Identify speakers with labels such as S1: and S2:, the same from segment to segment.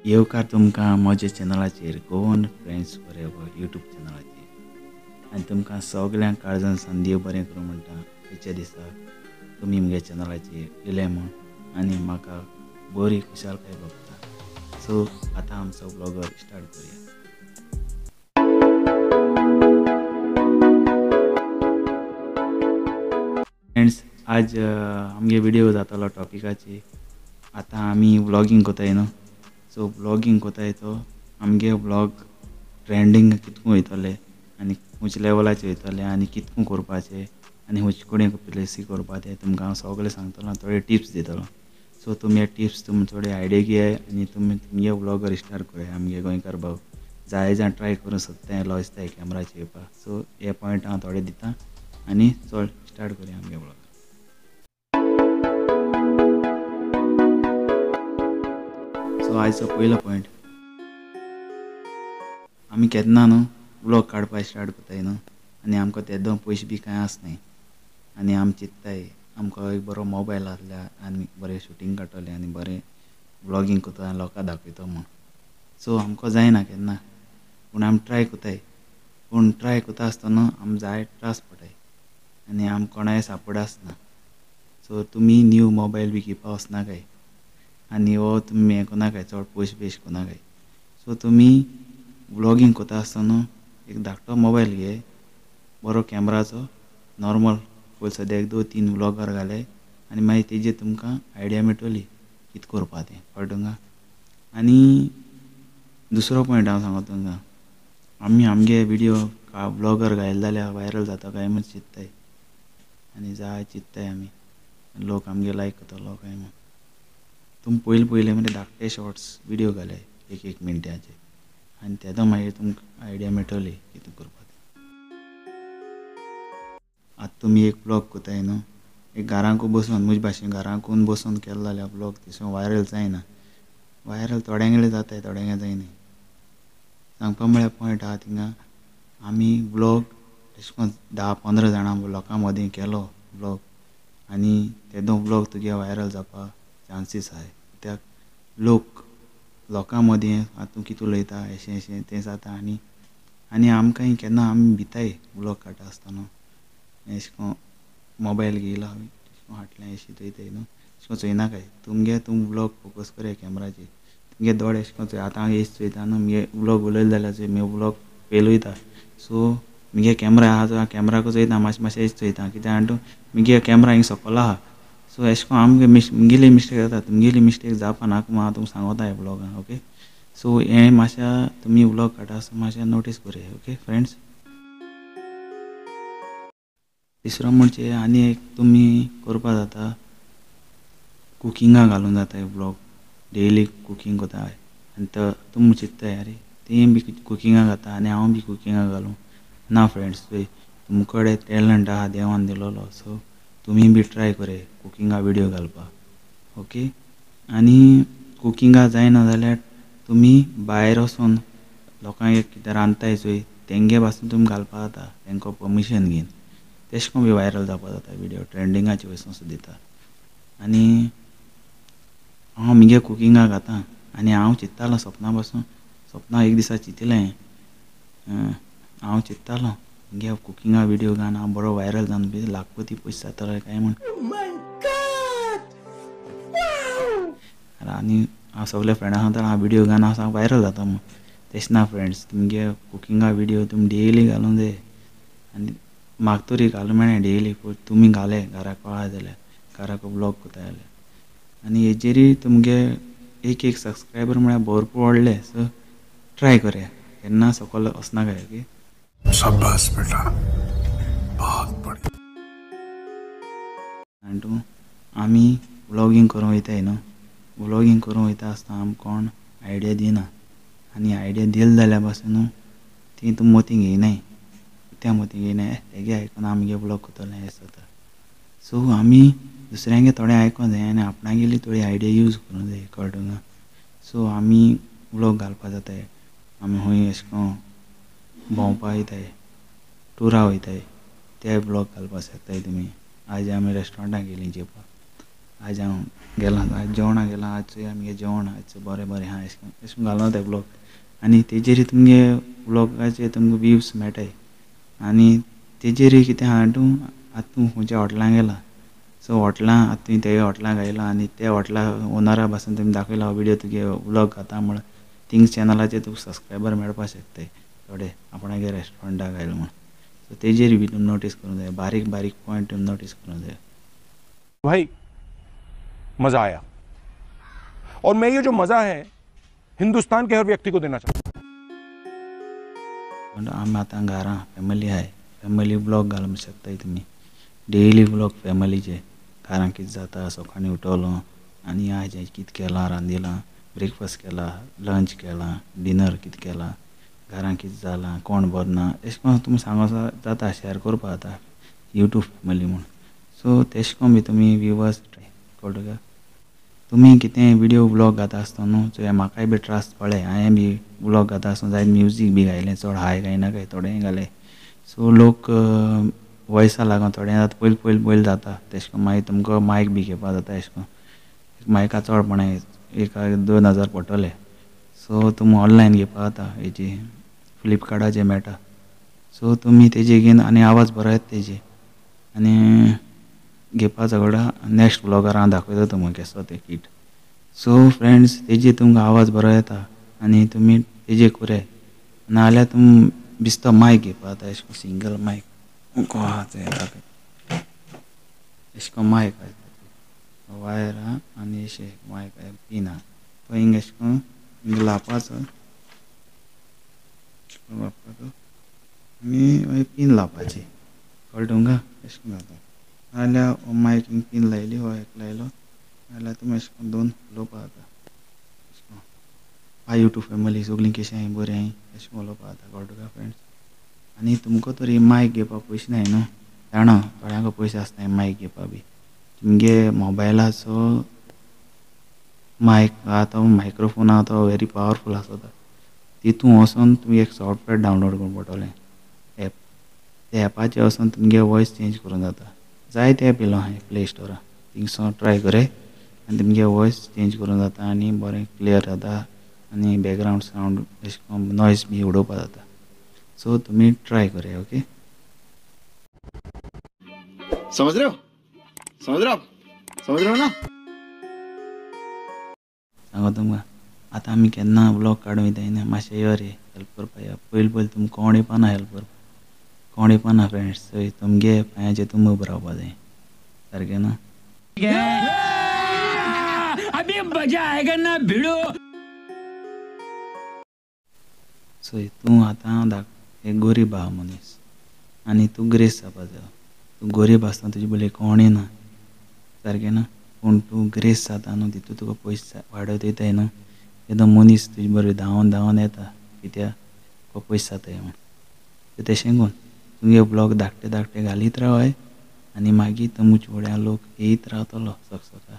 S1: येवकार तुमकां म्हज्या चॅनलाचेर Goan friends forever YouTube चॅनलाचेर आनी तुमकां सगल्यांक काळजान सावन देव बरें करूं म्हणटा खंयच्या दिसाक तुमी म्हज्या चॅनलाचेर येयले म्हूण आनी म्हाका बरी खुशालकाय भोगता. सो आतां आमचो ब्लॉगर स्टार्ट करुया. फ्रेंड्स, आज आमगे व्हिडिओ जातालो टॉपिकाचेर. आतां आमी व्लॉगिंग कोताय न्हू. सो व्लॉगिंग कोताय तो आमगे व्लॉग ट्रेंडींग कितकून वयतले आनी खंयच्या लेवलाचेर वयतले आनी कितकून करपाचें आनी खंयचे कडेन प्लेसी करपाचें तुमकां हांव सगळें सांगतलो. थोडे टिप्स दितलो. सो तुमी हे टिप्स तुमी थोडे आयडिया घेयात आनी तुमी तुमगे व्लॉगर स्टार्ट करात. आमगे गोंयकार भाव जाय जाण ट्राय करूं सोदताय लॉयसताय कॅमेराचेर येवपाक. सो हे पॉयंट हांव थोडे दितां आनी चल स्टार्ट करुया आमगे व्लॉग. सो आयचो पयलो पॉयंट, आमी केन्ना न्हू व्लॉग काडपाक स्टार्ट कोताय न्हू आनी आमकां तेदो पयशे बी कांय आसनाय आनी आमी चिंत्ताय आमकां एक बरो मोबायल आसल्यार आनी बरें शुटींग काडटलें आनी बरें व्लॉगिंग कोता आनी लोकां दाखयतो म्हूण. सो आमकां जायना केन्ना, पूण आमी ट्राय कोताय. पूण ट्राय कोता आसतना आमी जाय त्रास पडटाय आनी आमी कोणाय सापोर्ट आसना. सो तुमी न्यू मोबायल बी घेवपा वचनाकाय आनी हो तुमी हें कोनाकाय चड पयशे वेस्ट कोनाकाय. सो तुमी व्लॉगिंग कोता आसतना एक धाकटो मोबायल घे, बरो कॅमेराचो नॉर्मल पयली सद्याक 2-3 व्लॉगर घाले आनी मागीर तेजेर तुमकां आयडिया मेळटली कितें करपा तें, कळ्ळें तुमकां. आनी दुसरो पॉयंट हांव सांगता तुमकां, आमी आमगे व्हिडिओ व्लॉगर घायले जाल्यार वायरल जाता काय म्हूण चिंत्ताय आनी जाय चिंत्ताय आमी लोक आमगे लायक करतलो काय म्हूण. तुमी पयलीं म्हणजे धाकटे शॉर्ट्स व्हिडिओ घालाय 1-1 मिनटाचे आनी तेदो मागीर तुमकां आयडिया मेळटली कितें करपा तें. आतां तुमी एक व्लॉग कोताय न्हू, एक घरांकू बसून म्हजे भाशेन घरांकून बसून केलो जाल्यार व्लॉग तिसो वायरल जायना. वायरल थोड्यांगेर जाताय थोड्यांगेर जायनाय. सांगपा म्हळ्यार पॉयंट आहा थिंगां आमी व्लॉग अशें करून 10-15 जाणां लोकां मदीं केलो व्लॉग आनी तेदो व्लॉग तुगे वायरल जावपा चान्सीस आहाय. कित्याक लोकां मदीं आतां तूं कितें उलयता अशें तें जाता आनी आमकांय केन्ना आमी भिताय व्लॉग काडटा आसतना. अशें करून मोबायल घेयला फाटल्यान अशें चोयताय न्हू, अशें करून चोयनाकाय. तूं व्लॉग फोकस कर कॅमेराचेर. तुमगे दोळे अशें करून चोय. आतां हांव अशें चोयता न्हू, मुगे व्लॉग उलयले जाल्यार चोय मुगे व्लॉग फेल वयता. सो मुगे कॅमेरा आहा चोय हांव कॅमेराकूच चोयता, मातशें अशें चोयता कित्याक जाणां तूं मुगे कॅमेरा हिंगा सकयल आहा. सो अशें करून आमगे मुगेली मिस्टेक जाता. तुमगेली मिस्टेक जावपा नाका म्हूण हांव तुमकां सांगोता ह्या व्लॉगान. ओके, सो हें मातशें तुमी व्लॉग काडटा आसतना मातशें नोटीस करात. Okay friends. तिसरो म्हणजे आनी एक तुमी करपा जाता कुकिंगा घालूंक जाताय व्लॉग. डेली कुकिंग कोताय आनी तुमी चिंत्ताय अरे तें बी कुकिंगा घाता आनी हांव बी कुकिंगा घालूं. ना फ्रेंड्स, चोय तुमचे कडेन टॅलंट आहा देवान दिलोलो. सो तुमी बी ट्राय करात कुकिंगा व्हिडिओ घालपाक. ओके, आनी कुकिंगा जायना जाल्यार तुमी भायर वचून लोकांक एक कितें रांदताय चोय तेंगे पासून तुमी घालपा जाता तेंको परमिशन घेवन. तेश कोन्न बी वायरल जावपा जाता व्हिडिओ, ट्रेंडिंगाचेर वचून सुद्दां दिता. आनी हांव मुगे कुकिंगा घातां आनी हांव चिंत्तालों सपना एक दिसा चिंतिल्लें हांव चिंत्तालों मुगे कुकिंगा व्हिडिओ घालन हांव बरो वायरल जावन बी लाखपती पयशे जातले काय म्हूण. आनी हांव सगल्या फ्रेंडांक सांगतालों हांव व्हिडिओ घालन हांव वायरल जाता म्हूण. तेशें ना फ्रेंड्स, तुमगे कुकिंगा व्हिडिओ तुमी डेली घालूंक जाय. आनी म्हाका तरी घालूंक मेळना डेली, पूण तुमी घाले घरा कळ्ळा जाल्यार घराको व्लॉग कोताय जाल्यार. आनी हेजेरूय तुमगे एक सबस्क्रायबर म्हळ्यार भरपूर वाडले. सो ट्राय करात, केन्ना सकयल वचनाकाय. ओके, शाबाश बेटा, बहुत बढिया. आनी आमी व्लॉगिंग करूंक वयताय न्हू, व्लॉगिंग करूंक वयता आसतना आमकां कोण आयडिया दिना आनी आयडिया दिले जाल्यार पासून ती तुमी मतीं घेयनाय. कित्याक मतीं घेयनाय तेगे आयकून आमगे व्लॉग कोतले हें जाता. सो आमी दुसऱ्यांगे थोडें आयकोंक जाय आनी आपणागेली थोडी आयडिया यूज करूंक जाय, कळ्ळें तुमकां. सो आमी व्लॉग घालपा जाताय आमी खंय अशें करून भोंवपा वयताय, टुराक वयताय ते व्लॉग घालपाक शकताय तुमी. आज आमी रेस्टॉरंटाक गेलीं जेवपाक आज हांव गेला आज जेवणा गेला आज आमगे जेवण आज बरें बरें आहा अशें घालना ते ब्लॉग आनी तेजेर तुमगे ब्लॉगाचे तुमकां व्यूज मेळटाय आनी तेजेर कितें आहा तूं आतां तूं खंयच्या हॉटेलांत गेला सो हॉटेलां आतां तुवें ते हॉटेलांत आयला आनी त्या हॉटेला ओनरा पासून तुमी दाखयला हो व्हिडियो तुगे व्लॉग घाता म्हण थिंग चॅनलाचेर तुका सबस्क्रायबर मेळपाक शकताय थोडे आपणागे रेस्टॉरंटाक आयला म्हण सो तेजेर बी तुमी नोटीस करूंक जाय बारीक बारीक पॉयंट तुमी नोटीस करूंक जाय
S2: भाई मजा आया और मैं ये जो मजा है हिंदुस्तान के हर व्यक्ति को देना चाहता
S1: हूँ आमी आतां घरां फॅमिली आहाय फॅमिली ब्लॉग घालूंक शकताय तुमी डेली ब्लॉग फॅमिलीचे घरां कितें जाता सकाळीं उठलो आनी आज कितें केलां रांदिलां ब्रेकफास्ट केला लंच केलां डिनर कितें केलां घरां कितें जालां कोण बरो ना अशें करून तुमी सांगो जाता शेअर करपा जाता यूट्यूब फॅमिली म्हूण सो तेश कोन्न बी तुमी व्यूवर्स कळ्ळो तुका तुमी कितें व्हिडिओ ब्लॉग घाता आसतना न्हू सो म्हाकाय बी ट्रस्ट पळय हांवें बी ब्लॉग घाता आसतना जायत म्युजीक बी घायलें चड हाय गायनाकाय थोडें घालें सो लोक वॉयसा लागून थोडें आतां पयलीं जाता तेश कोन्न मागीर तुमकां मायक बी घेवपा जाता अशें करून मायका चड पडना 1,000-2,000 पडटले सो तुमी ऑनलायन घेवपा जाता हेजी फ्लिपकार्टाचेर मेळटा सो तुमी तेजे घेवन आनी आवाज बरो येता तेजे आनी घेवपा झगडा नेक्स्ट ब्लॉगार हांव दाखयता तुमकां केसो तें किट सो फ्रेंड्स तेजे तुमकां आवाज बरो येता आनी तुमी तेजे कुराय नाजाल्यार तुमी बिस्तो मायक घेवपा जाता अशें करून सिंगल मायक आहा तें दाखय अशें करून मायक आहा वायर आहा आनी अशें मायक पीन आहा तो हिंग अशें करून हिंग लावपाचो आनी पीन लावपाची कळ्ळें तुमकां अशें करून जाता नाजाल्यार मायक हिंग पीन लायली हो एक लायलो नाजाल्यार तुमी अशें करून दोन उलोवपा जाता अशें करून हाय यूट्यूब फॅमिली सगलीं कशीं आहाय बरीं आहाय अशें करून उलोवपा जाता कळ्ळें तुका फ्रेंड्स आनी तुमकां तरी मायक घेवपाक पयशे नाय न्हू जाणा थोड्यांक पयशे आसनाय मायक घेवपा बी तुमगे मोबायलाचो मायक आहा तो मायक्रोफोन आहा तो व्हेरी पावरफूल आसता तितून वचोन तुमी एक सॉफ्टवेअर डावनलोड करूंक पडटलें एप त्या एपाचेर वचोन तुमगे वॉयस चेंज करूंक जाता जायते एप येयलो आहाय प्ले स्टोरार थिंगसोन ट्राय कराय आनी तुमगे वॉयस चेंज करूंक जाता आनी बरें क्लियर जाता आनी बॅकग्रावंड सावंड अशें करून नॉयज बी उडोवपा जाता सो तुमी ट्राय कराय ओके
S3: समझ रहे हो समझ रहे हो आप समझ रहे हो ना
S1: सांगो तुमकां आतां आमी केन्ना ब्लॉग काडूं वयताय न्ही मातशें यो रे हेल्प करपा या पयलीं तुमकां कोण येवपाना हेल्प करपा कोण येवपाना फ्रेंड्स थंय तुमगे पांयाचेर तुमी उबो रावपा जाय सारकें न्हू
S4: अभी मजा आएगा ना भिड़ो
S1: सो तूं आतां एक गरीब आहा मनीस आनी तूं ग्रेस जावपा जाय तूं गरीब आसतना तुजे बोले कोणूय ना सारकें ना पूण तूं ग्रेस जाता न्हू तितून तुका पयशे वाडत वयताय न्हू एकदम मनीस तुजे बरोबर धांवन धांवन येता कित्याक पयशे जाताय म्हण सो तशें करून तुमगे ब्लॉग धाकटे धाकटे घालीत रावय आनी मागीर तुमचे फुड्यान लोक येयत रावतलो सकाळ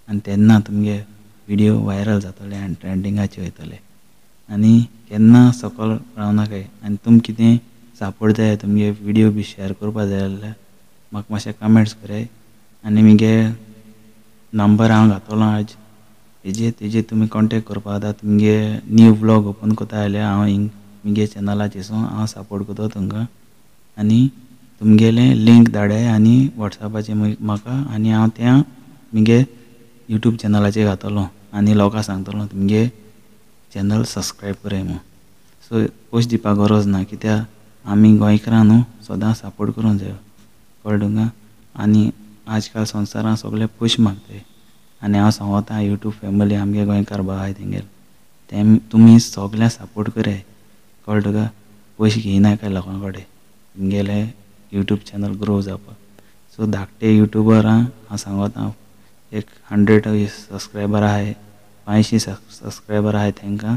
S1: आनी तेन्ना तुमगे व्हिडियो वायरल जातले आनी ट्रेंडिंगाचे वयतले आनी केन्ना सकयल रावनाकाय आनी तुमकां कितें सपोर्ट जाय तुमगे व्हिडियो बी शेअर करपा जाय जाल्यार म्हाका मातशें कमेंट्स कराय आनी म्हगे नंबर हांव घातलो आज तेजेर तुमी कॉन्टेक्ट करपा जाता तुमगे न्यू ब्लॉग ओपन कोता जाल्यार हांव हिंग म्हगे चॅनलाचेर हांव सपोर्ट करता तुमकां आनी तुमगेलें लिंक धाडाय आनी वॉट्सॅपाचेर म्हाका आनी हांव त्या म्हगे यूट्यूब चॅनलाचेर घातलो आनी लोकांक सांगतलो तुमगे चॅनल सबस्क्रायब कराय म्हूण सो पयशे दिवपाक गरज ना कित्याक आमी गोंयकारां न्हू सदां सपोर्ट करूंक जाय कळ्ळें तुमकां आनी आज काल संवसारान सगळे पयशे मागताय आनी हांव सांगता यूट्यूब फॅमिली आमगे गोंयकार बाबा आहाय तेंगेर तें तुमी सगळ्यांक सपोर्ट कराय कळ्ळें तुका पयशे घेयनाकाय लोकां कडेन तुमगेलें यूट्यूब चॅनल ग्रो जावपाक सो धाकटे यूट्यूबरांक हांव सांगता एक 100 सबस्क्रायबर आहाय 500 सबस्क्रायबर आहाय तांकां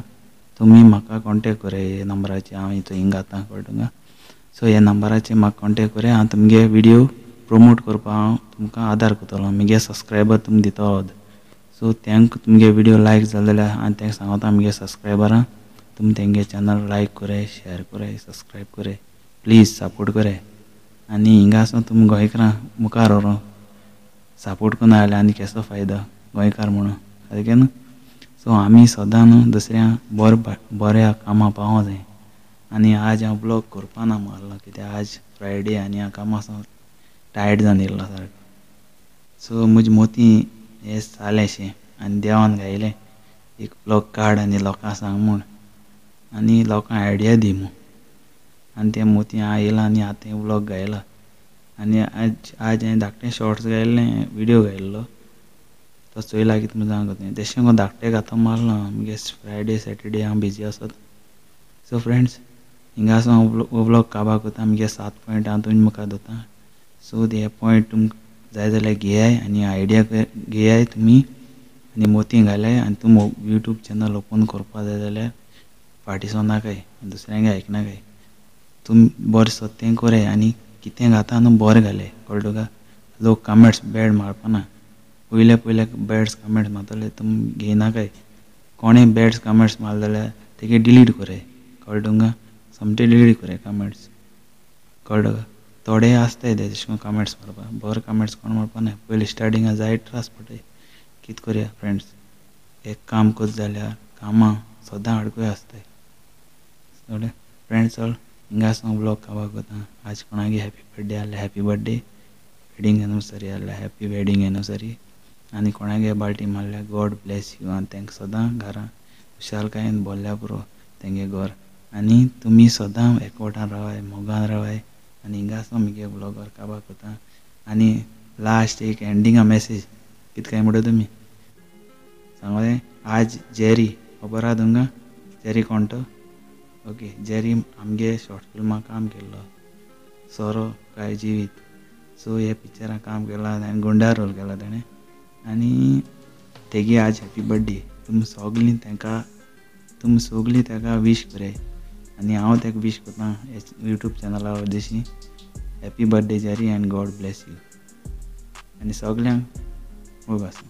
S1: तुमी म्हाका कॉन्टेक्ट कराय हे नंबराचेर हांव हिंग घातां कळ्ळें तुमकां सो ह्या नंबराचेर म्हाका कॉन्टेक्ट कराय हांव तुमगे व्हिडियो प्रमोट करपाक हांव तुमकां आदार करतलो म्हगे सबस्क्रायबर तुमी दितलो सो तांकां तुमगे व्हिडियो लायक जाले जाल्यार हांव तांकां सांगता म्हगे सबस्क्रायबरांक तुमी तेंगे चॅनल लायक कराय शेअर कराय सबस्क्रायब कराय प्लीज सपोर्ट कराय आनी हिंगा आसून तुमी गोंयकारां मुखार व्हरोन सपोर्ट करून आयले आनी केसो फायदो गोंयकार म्हणून सारकें न्हू. सो आमी सदां न्हू दुसऱ्यांक बऱ्या कामां पावों जाय. आनी आज हांव ब्लॉग करपा ना मारलो कित्याक आज फ्रायडे आनी हांव कामां सावन टायर्ड जावन येयल्लो सारको. सो म्हजी मोती हें जालेंशें आनी देवान गायलें एक ब्लॉग काड आनी लोकांक सांग म्हूण आनी लोकांक आयडिया दी म्हूण. आनी तें मोती हांव येयलां आनी आतां हें ब्लॉग गायला. आनी आज हांवें धाकटें शॉर्ट्स गायल्लें विडियो गायल्लो तो चोयला कितें म्हूण सांगो तें तेशें करून धाकटें घातो मारलो मुगे फ्रायडे सॅटरडे हांव बिजी आसत. सो फ्रेंड्स हिंगा सावन हो ब्लॉग काबार कोता मुगे 7 पॉयंट हांव तुमचे मुखार दवरतां. सो हे पॉयंट तुमकां जाय जाल्यार घेयाय आनी आयडिया घेयाय तुमी आनी मोती घाल्याय आनी तुम यूट्यूब चॅनल ओपन करपा जाय जाल्यार फाटीं नाकाय दुसऱ्यांगे आयकनाकाय. तुम बरें सत्तें कोराय आनी कितें घाता न्हू बरें घाले कळ्ळें तुका. लोक कमेंट्स बॅड मारपाना. पयले बॅड्स कमेंट्स मारतले तुम घेयनाकाय. कोणें बॅड्स कमेंट्स मारले जाल्यार तेगे डिलीट कोराय कळ्ळें तुमकां. सोमते डिलीट कोराय कमेंट्स कळ्ळें तुका. थोडे आसताय ते तशें करून कमेंट्स मारपा बरें कमेंट्स कोण मारपा ना. पयलीं स्टार्टिंगाक जायत त्रास पडटाय. कितें करया फ्रेंड्स एक काम कोत जाल्यार कामां सदां आडकूय आसताय. कळ्ळें फ्रेंड्स. चल हिंगा सावन ब्लॉग काबार कोता. आज कोणागे हॅपी बर्थडे आहल्यार हॅपी बर्थडे. वेडींग एनिवर्सरी आहल्यार हॅपी वेडींग एनिवर्सरी. आनी कोणागे बाल्टी मारल्यार गॉड ब्लेस यू आनी तांकां सदां घरां खुशालकायेन भरल्या पुरो तेंगे घर. आनी तुमी सदां एकवटान रावाय मोगान रावाय. आनी हिंगा सावन मुगे ब्लॉगार काबार कोता. आनी लास्ट एक एंडिंगा मॅसेज कितें काय म्हणटा तुमी सांगोलें. आज जेरी खबर आहा तुमकां जेरी कोण तो. ओके जेरी आमगे शॉर्ट फिल्मां काम केल्लो सोरो काय जिवीत. सो हे पिक्चरान काम केलां आनी गुंडा रोल केला ताणें. आनी तेगे आज हॅपी बर्थडे. तुमी सोगलीं ताका वीश कराय आनी हांव ताका वीश कोतां यूट्यूब चॅनला वरदेशी. Happy birthday Jerry and God bless you. आनी सगल्यांक खूब आसा.